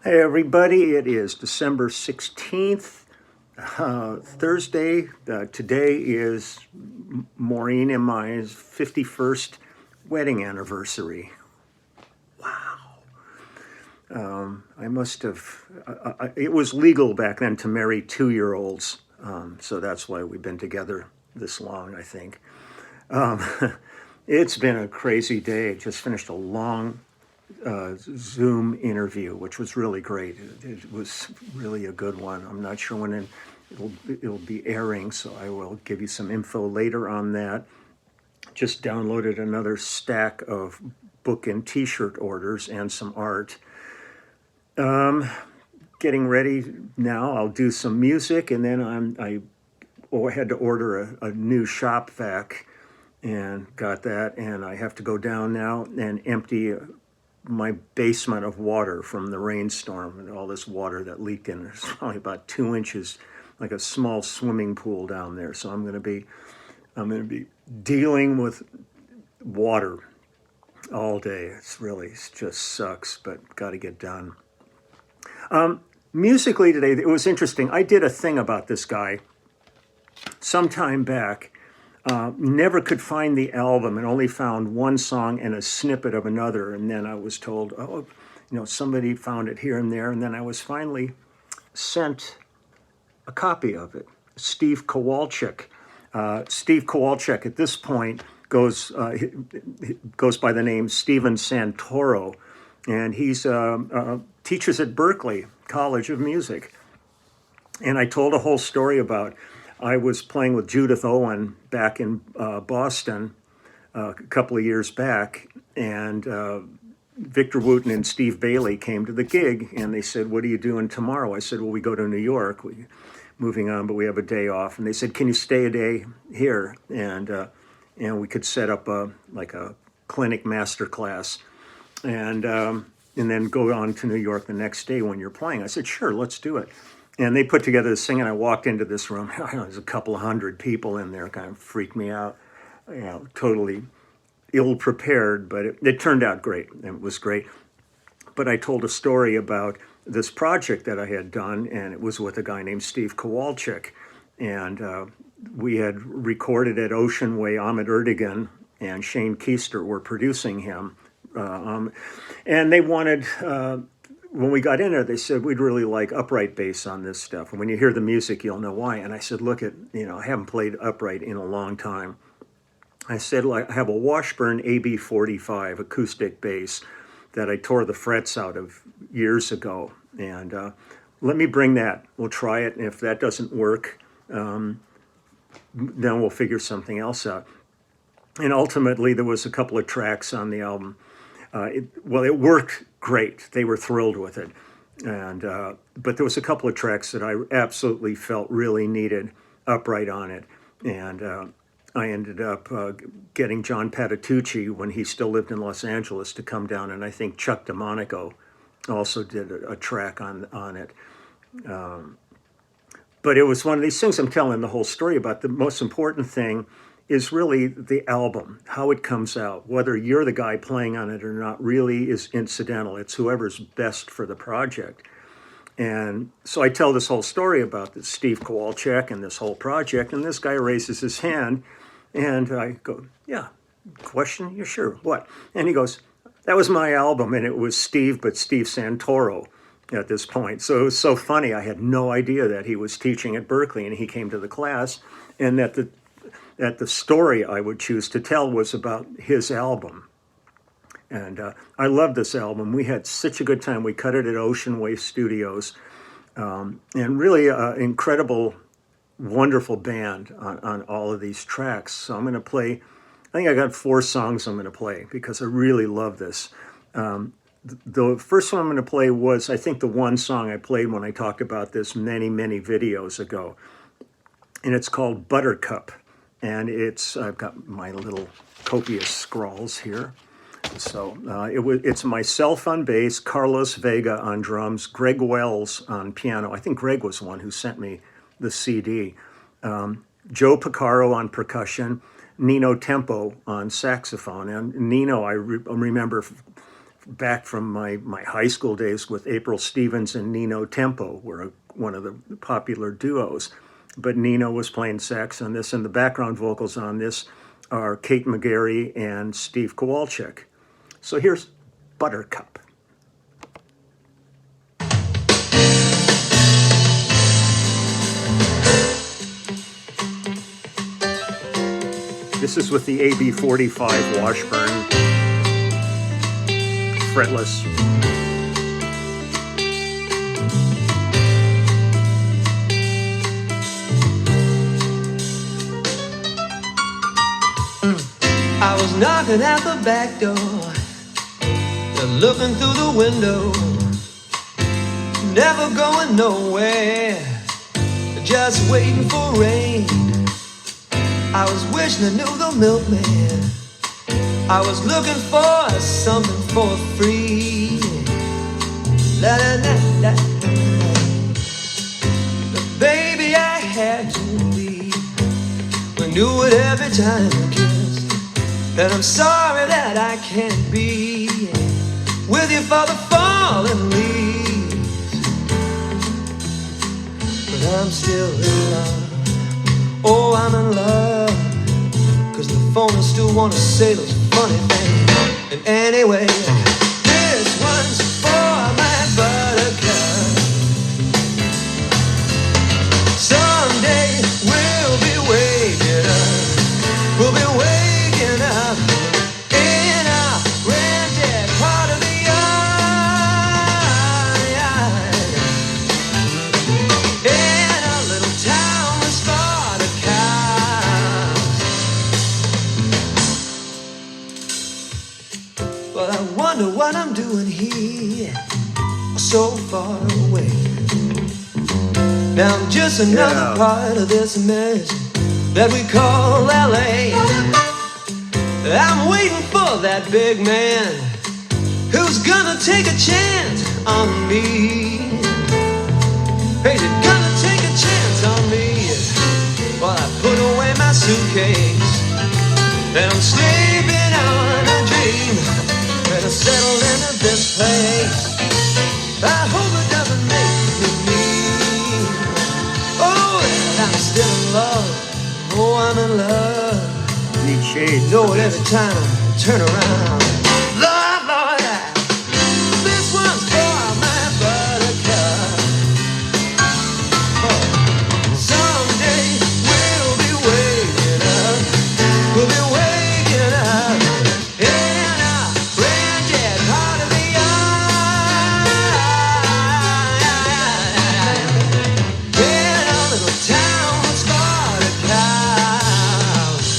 Hey everybody, it is December 16th, Thursday. Today is Maureen and my 51st wedding anniversary. Wow. I must have, it was legal back then to marry 2-year-olds, so that's why we've been together this long, I think. Um, it's been a crazy day. Just finished a long Zoom interview, which was really great. It was really a good one. I'm not sure when it'll be airing, so I will give you some info later on that. Just downloaded another stack of book and t-shirt orders and some art. Getting ready now. I'll do some music, and then I had to order a new shop vac and got that, and I have to go down now and empty my basement of water from the rainstorm and all this water that leaked in. There's probably about 2 inches, like a small swimming pool down there. So I'm going to be dealing with water all day. It just sucks, but got to get done. Musically today, it was interesting. I did a thing about this guy some time back. Never could find the album and only found one song and a snippet of another. And then I was told, somebody found it here and there. And then I was finally sent a copy of it. Steve Kowalczyk. Steve Kowalczyk at this point goes by the name Steven Santoro. And he's teaches at Berklee College of Music. And I told a whole story about I was playing with Judith Owen back in Boston a couple of years back, and Victor Wooten and Steve Bailey came to the gig, and they said, "What are you doing tomorrow?" I said, "Well, we go to New York. Moving on, but we have a day off." And they said, "Can you stay a day here?" And we could set up a clinic master class, and then go on to New York the next day when you're playing. I said, "Sure, let's do it." And they put together this thing, and I walked into this room. There's a couple of hundred people in there. Kind of freaked me out. Totally ill-prepared, but it turned out great. It was great. But I told a story about this project that I had done, and it was with a guy named Steve Kowalczyk. And we had recorded at Ocean Way. Ahmet Erdogan and Shane Keister were producing him. And they wanted... when we got in there, they said, "We'd really like upright bass on this stuff. And when you hear the music, you'll know why." And I said, "Look, I haven't played upright in a long time." I said, I have a Washburn AB45 acoustic bass that I tore the frets out of years ago. And let me bring that. We'll try it. And if that doesn't work, then we'll figure something else out. And ultimately, there was a couple of tracks on the album. It worked great. They were thrilled with it. And but there was a couple of tracks that I absolutely felt really needed upright on it. And I ended up getting John Patitucci, when he still lived in Los Angeles, to come down. And I think Chuck DeMonico also did a track on it. But it was one of these things I'm telling the whole story about. The most important thing is really the album, how it comes out. Whether you're the guy playing on it or not really is incidental. It's whoever's best for the project. And so I tell this whole story about this Steve Kowalczyk and this whole project, and this guy raises his hand, and I go, "Yeah, question? Yeah, sure, what?" And he goes, "That was my album," and it was Steve, but Steve Santoro at this point. So it was so funny. I had no idea that he was teaching at Berklee, and he came to the class, and that the story I would choose to tell was about his album. And I love this album. We had such a good time. We cut it at Ocean Way Studios. And really incredible, wonderful band on all of these tracks. So I'm going to play, I think I got 4 songs I'm going to play because I really love this. The first one I'm going to play was, I think, the one song I played when I talked about this many, many videos ago. And it's called Buttercup. And I've got my little copious scrawls here. So it's myself on bass, Carlos Vega on drums, Greg Wells on piano. I think Greg was the one who sent me the CD. Joe Piccaro on percussion, Nino Tempo on saxophone. And Nino, I remember back from my high school days with April Stevens and Nino Tempo, were one of the popular duos. But Nino was playing sax on this, and the background vocals on this are Kate McGarry and Steve Kowalczyk. So here's Buttercup. This is with the AB45 Washburn, fretless. I was knocking at the back door, looking through the window, never going nowhere, just waiting for rain. I was wishing I knew the milkman. I was looking for something for free. La la la la. But baby, I had to leave. I knew it every time I kissed. And I'm sorry that I can't be with you for the fallen leaves. But I'm still in love. Oh, I'm in love. Cause the phone will still wanna say those funny things. And anyway, this one's for my buttercup. Someday we'll be waking up. We'll be waking up in a rented part of the yard. In a little town with spotted cows. Well, I wonder what I'm doing here, so far away. Now I'm just another part of this mess that we call LA. I'm waiting for that big man who's gonna take a chance on me. Hey, he's gonna take a chance on me while I put away my suitcase and I'm sleeping on a dream. Better settle into this place. I hope it doesn't make me mean. Oh, and I'm still in love. Oh, I'm in love. Need shades. Know it every time I turn around. Lord, Lord, this one's for my buttercup. Someday we'll be waking up. We'll be waking up in a rented part of the yard. In a little town with spotted cows.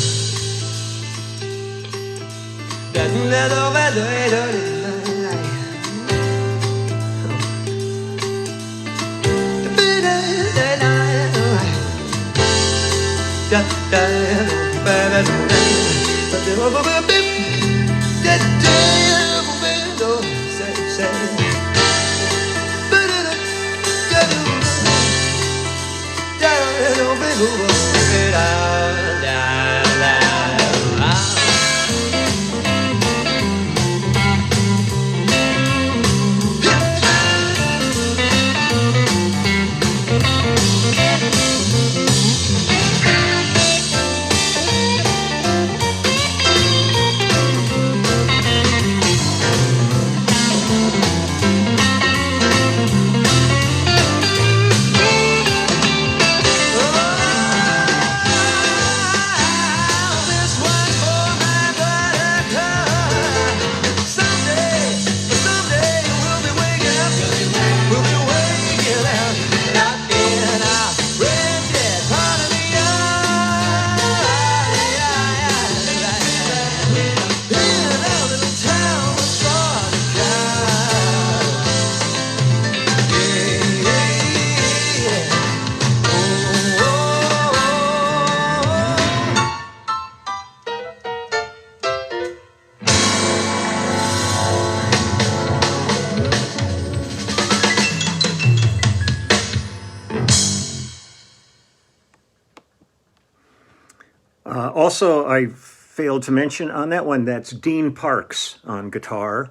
Also, I failed to mention on that one, that's Dean Parks on guitar,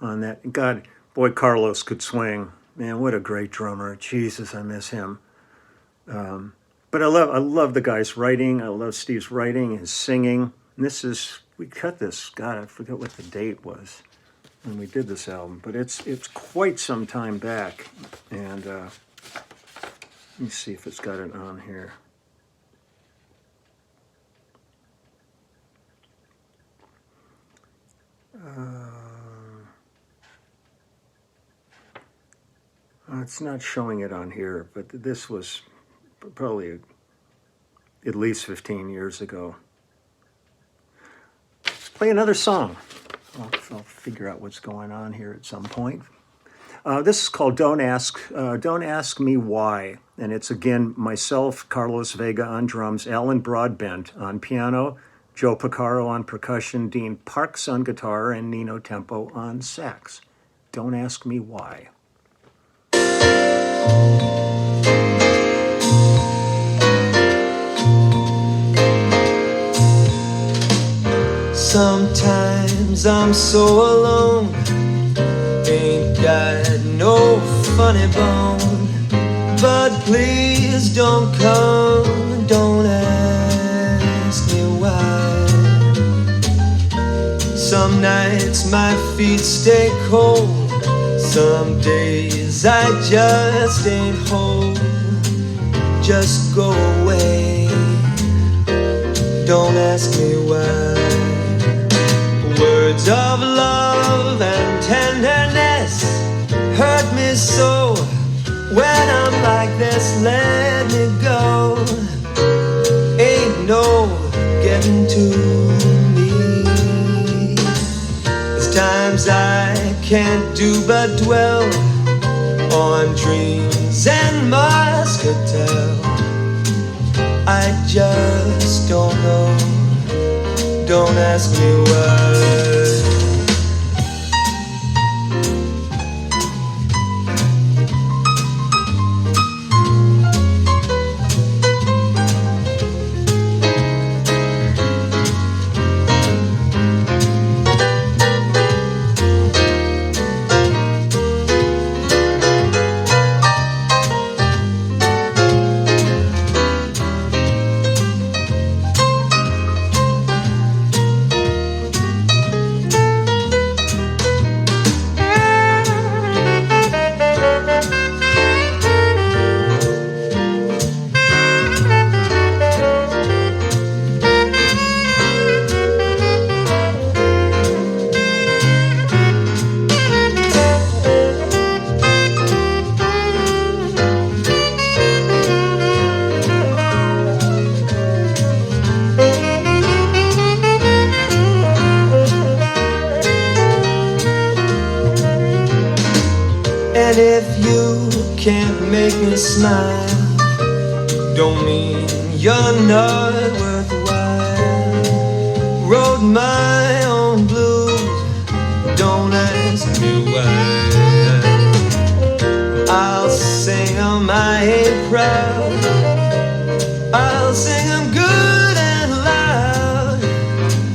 on that. God, boy, Carlos could swing. Man, what a great drummer. Jesus, I miss him. But I love the guy's writing. I love Steve's writing, his singing. And we cut this, God, I forget what the date was when we did this album, but it's quite some time back. And let me see if it's got it on here. It's not showing it on here, but this was probably at least 15 years ago. Let's play another song. I'll figure out what's going on here at some point. This is called Don't Ask Me Why. And it's, again, myself, Carlos Vega on drums, Alan Broadbent on piano, Joe Picaro on percussion, Dean Parks on guitar, and Nino Tempo on sax. Don't Ask Me Why. Sometimes I'm so alone, ain't got no funny bone. But please don't come, don't ask me why. Some nights my feet stay cold, some days I just ain't home. Just go away, don't ask me why. Words of love and tenderness hurt me so. When I'm like this, let me go. Ain't no getting to me. There's times I can't do but dwell on dreams and muscatel. I just don't know. Don't ask me why. And if you can't make me smile, don't mean you're not worthwhile. Wrote my own blues, don't ask me why. I'll sing 'em, I ain't proud. I'll sing 'em good and loud.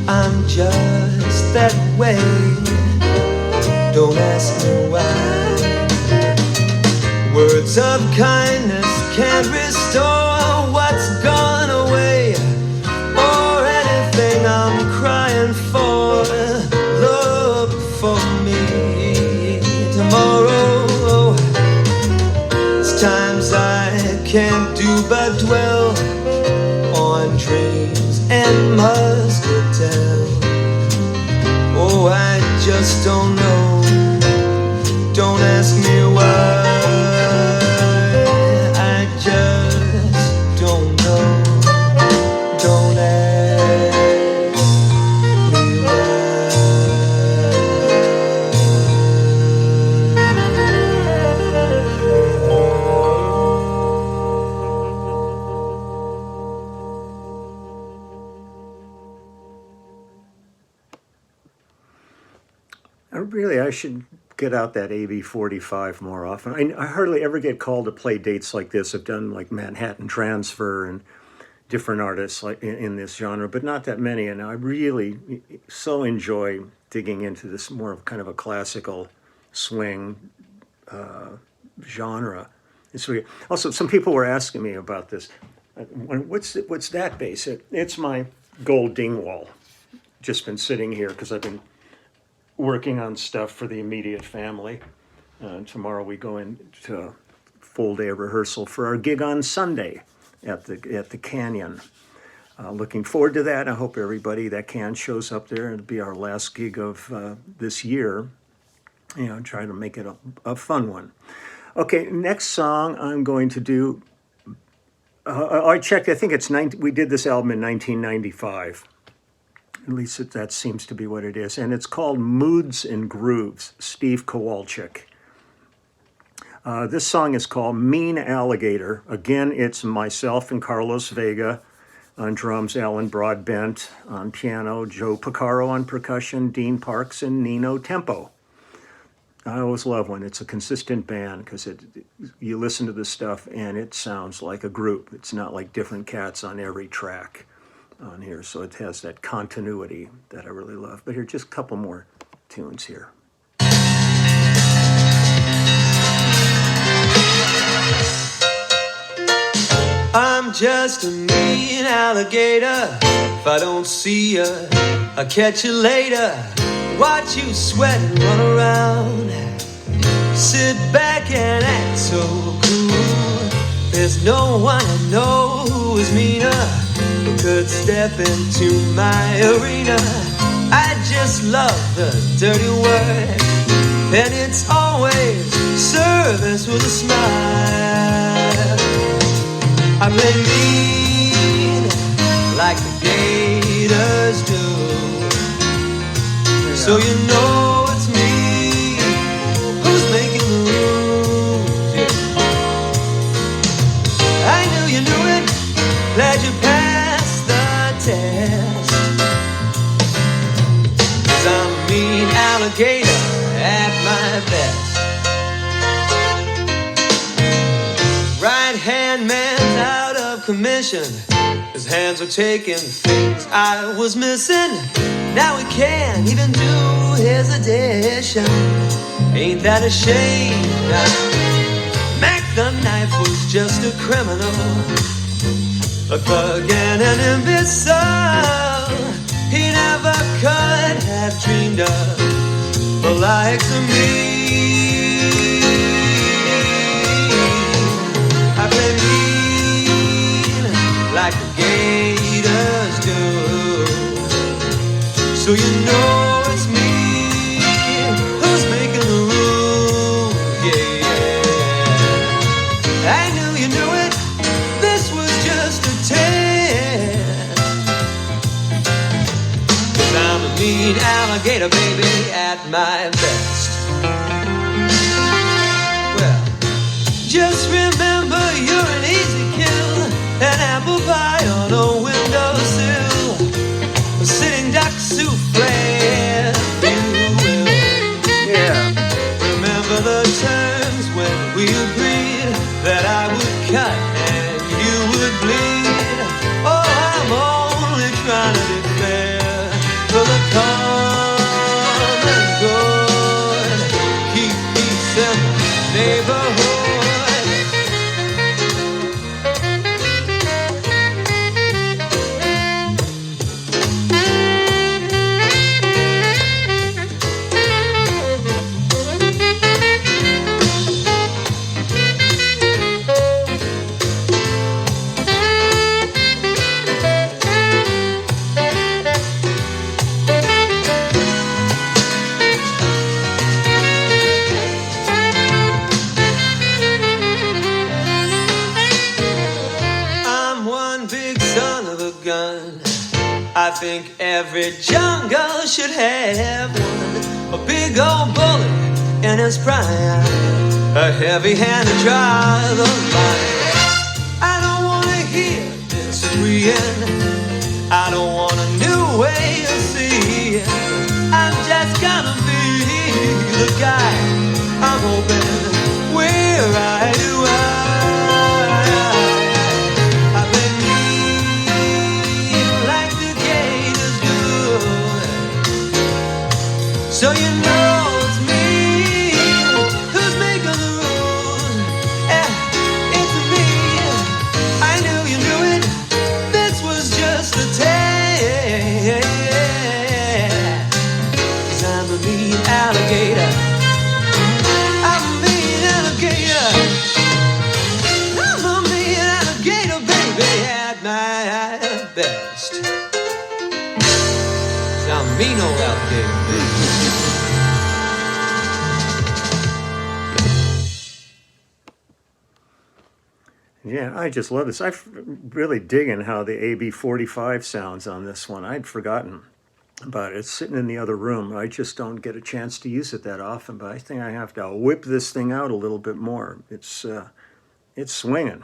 I'm just that way, don't ask me why. Words of kindness can't restore what's gone away, or anything I'm crying for. Look for me tomorrow. There's times I can't do but dwell on dreams and muscatel. Oh, I just don't know. Don't ask me why. I should get out that AV-45 more often. I hardly ever get called to play dates like this. I've done like Manhattan Transfer and different artists like in this genre, but not that many. And I really so enjoy digging into this more of kind of a classical swing genre. It's weird. Also, some people were asking me about this. What's that bass? It's my gold Dingwall. Just been sitting here because I've been working on stuff for the immediate family. Tomorrow we go into a full day of rehearsal for our gig on Sunday at the Canyon. Looking forward to that. I hope everybody that can shows up there. It'll be our last gig of this year. Try to make it a fun one. Okay, next song I'm going to do. I checked. I think we did this album in 1995. At least that seems to be what it is, and it's called Moods and Grooves. Steve Kowalczyk. This song is called Mean Alligator. Again, it's myself and Carlos Vega on drums, Alan Broadbent on piano, Joe Picaro on percussion, Dean Parks, and Nino Tempo. I always love when it's a consistent band because you listen to this stuff and it sounds like a group. It's not like different cats on every track on here, so it has that continuity that I really love. But here, just a couple more tunes here. I'm just a mean alligator. If I don't see you, I'll catch you later. Watch you sweat and run around. Sit back and act so cool. There's no one I know who is meaner, who could step into my arena. I just love the dirty word, and it's always service with a smile. I play mean like the gators do, so you know it's me who's making the rules. Yeah. I knew you knew it, glad you passed the test. 'Cause I'm a mean alligator at my best. Right-hand man's out of commission. His hands are taking things I was missing. Now he can't even do his addition. Ain't that a shame? Mac the knife was just a criminal, a thug and an imbecile. He never could have dreamed of the likes of me. I play mean like the gators do, so you know it's me who's making the rules. Yeah, yeah. I knew you knew it. This was just a test. 'Cause I'm a mean alligator, baby, at my best. Well, just remember you're an easy kill, an apple pie on a windowsill, a sitting duck souffle, if you will. Yeah. Remember the times when we agreed that I would cut and you would bleed. Oh, I'm only trying to be fair for the common good. Keep peace in the neighborhood. I think every jungle should have one, a big old bullet in his prime, a heavy hand to draw the line. I don't want to hear this freeing, I don't want a new way of seeing. I'm just gonna be the guy I'm hoping we're right. I play mean Yeah, I just love this. I'm really digging how the AB45 sounds on this one. I'd forgotten about it. It's sitting in the other room. I just don't get a chance to use it that often, but I think I have to whip this thing out a little bit more. It's swinging.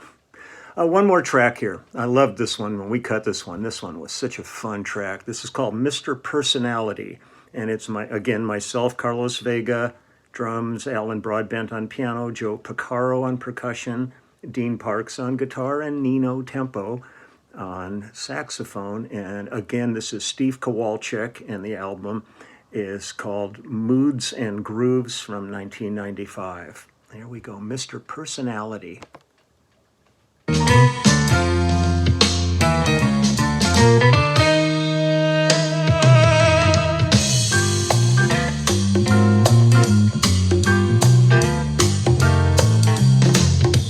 One more track here. I loved this one when we cut this one. This one was such a fun track. This is called Mr. Personality, and it's myself, Carlos Vega, drums, Alan Broadbent on piano, Joe Picaro on percussion, Dean Parks on guitar, and Nino Tempo on saxophone. And again, this is Steve Kowalczyk, and the album is called Moods and Grooves from 1995. There we go, Mr. Personality.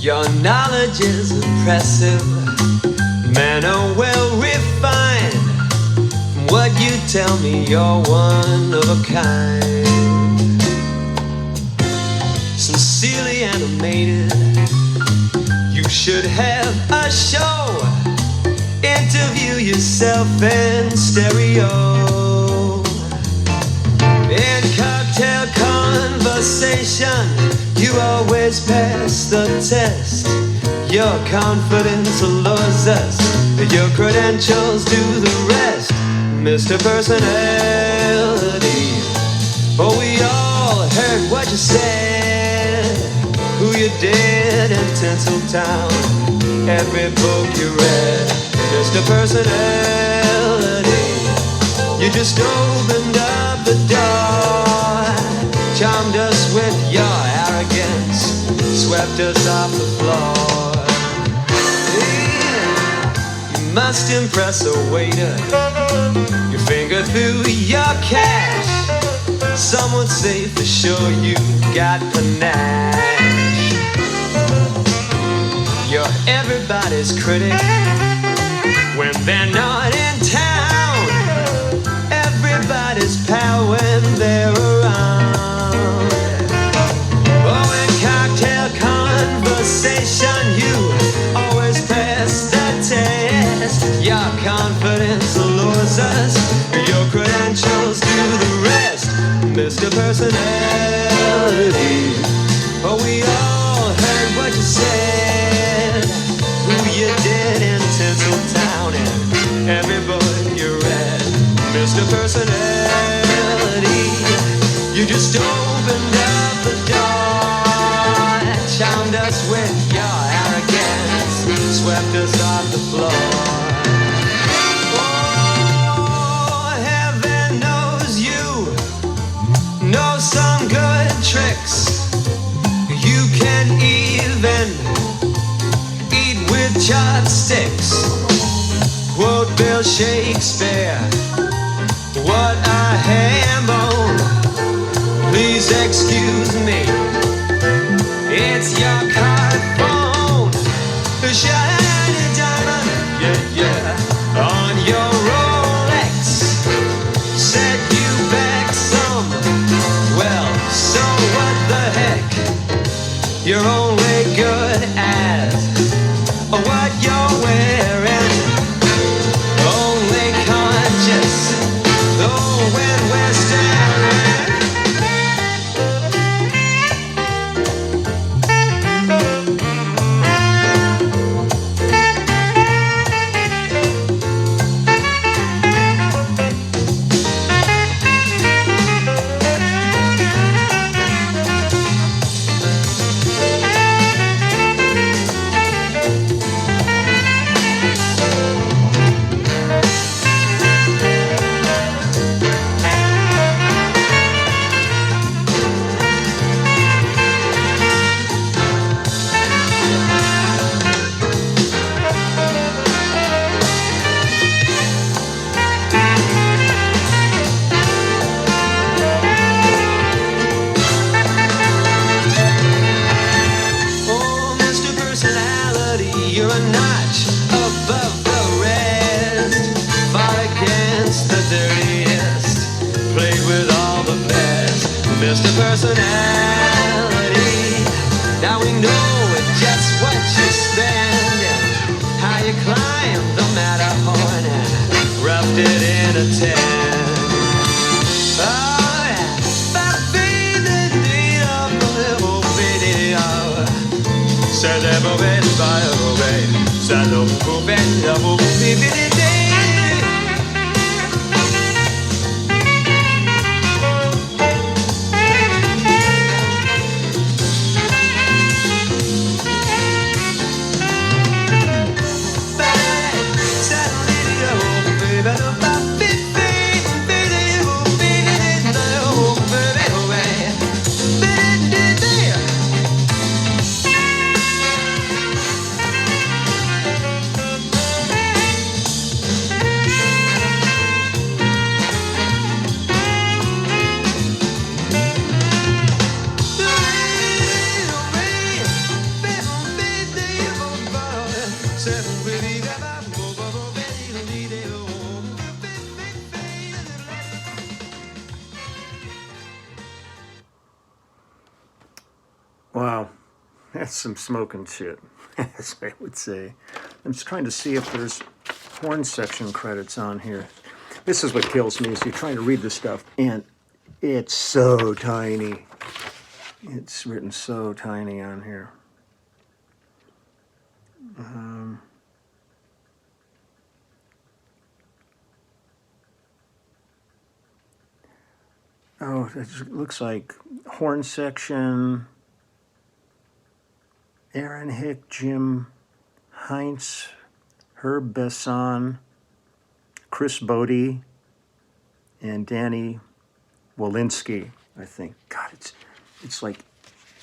Your knowledge is impressive, manner well refined. From what you tell me, you're one of a kind. Sincerely animated, you should have a show. Interview yourself in stereo. In cocktail conversation, you always pass the test. Your confidence allures us, your credentials do the rest. Mr. Personality, oh, we all heard what you said, who you did in Tinseltown, every book you read. Mr. Personality, you just opened up the door, charmed us with your arrogance, swept us off the floor. You must impress a waiter, your finger through your cash. Some would say for sure you got panache. You're everybody's critic when they're not in town, everybody's pal when they're around. Oh, in cocktail conversation, you always pass the test. Your confidence allures us, your credentials do the rest. Mr. Personality, oh, we all heard what you said, who you did in Tinseltown, and every book you read. Mr. Personality, you just opened up the door, charmed us with your arrogance, swept us off the floor. Oh, heaven knows you know some good tricks. You can even eat with chopsticks. Quote Bill Shakespeare, what a ham bone. Please excuse me, it's your card phone. The shiny diamond, yeah, yeah, on your Rolex set you back some. Well, so what the heck? You're only good at what you're wearing. Only conscious, though when we're staring. Mr. Personality, now we know just what you spent. of 10. Oh, yeah. Wow, that's some smoking shit, as I would say. I'm just trying to see if there's horn section credits on here. This is what kills me, is you're trying to read this stuff, and it's so tiny. It's written so tiny on here. Oh, it looks like horn section, Aaron Hick, Jim Heinz, Herb Besson, Chris Bodie, and Danny Walensky, I think. God, it's like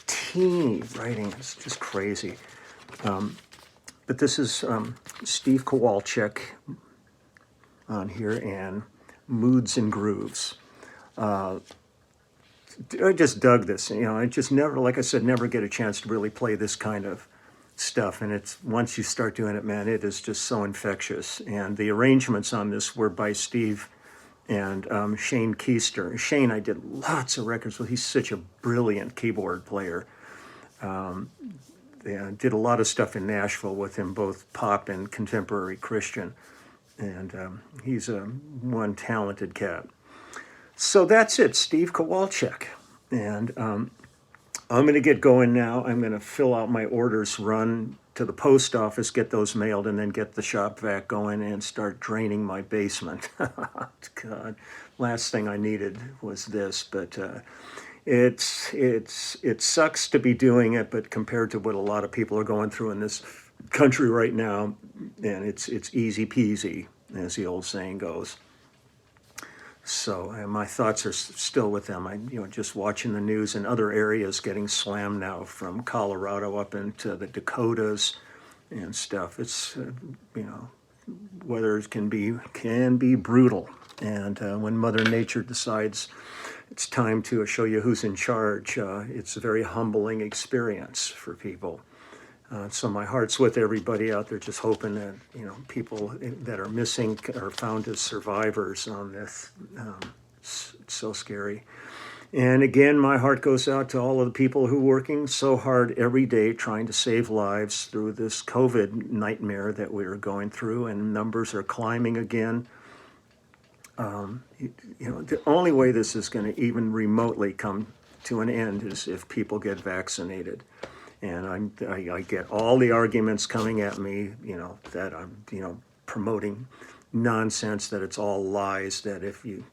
teeny writing. It's just crazy. But this is Steve Kowalczyk on here, and Moods and Grooves. I just dug this. You know, I just never, like I said, never get a chance to really play this kind of stuff. And it's, once you start doing it, man, it is just so infectious. And the arrangements on this were by Steve and Shane Keister. Shane, I did lots of records with. He's such a brilliant keyboard player. Yeah, did a lot of stuff in Nashville with him, both pop and contemporary Christian. And he's one talented cat. So that's it, Steve Kowalczyk. And I'm going to get going now. I'm going to fill out my orders, run to the post office, get those mailed, and then get the shop vac going and start draining my basement. God, last thing I needed was this, but it sucks to be doing it, but compared to what a lot of people are going through in this country right now, and it's easy peasy, as the old saying goes. So my thoughts are still with them. Just watching the news in other areas getting slammed now, from Colorado up into the Dakotas and stuff. It's weather can be brutal, and when Mother Nature decides it's time to show you who's in charge, it's a very humbling experience for people. So my heart's with everybody out there, just hoping that people that are missing are found as survivors on this. It's so scary. And again, my heart goes out to all of the people who are working so hard every day trying to save lives through this COVID nightmare that we're going through, and numbers are climbing again. The only way this is going to even remotely come to an end is if people get vaccinated. And I get all the arguments coming at me, that I'm, promoting nonsense, that it's all lies, that if you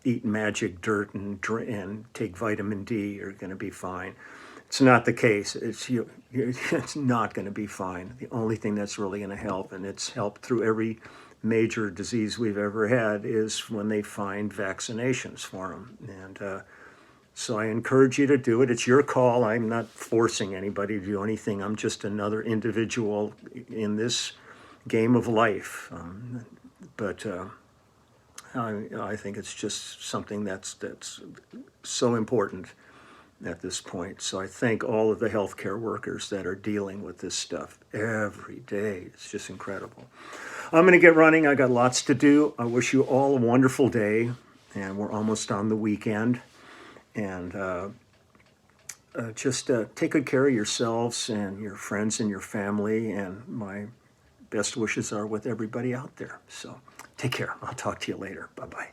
eat magic dirt and take vitamin D, you're going to be fine. It's not the case. It's not going to be fine. The only thing that's really going to help, and it's helped through every major disease we've ever had, is when they find vaccinations for them. And so I encourage you to do it. It's your call. I'm not forcing anybody to do anything. I'm just another individual in this game of life. But I think it's just something that's so important at this point. So I thank all of the healthcare workers that are dealing with this stuff every day. It's just incredible. I'm going to get running. I got lots to do. I wish you all a wonderful day, and we're almost on the weekend. And just take good care of yourselves and your friends and your family. And my best wishes are with everybody out there. So Take care. I'll talk to you later. Bye-bye.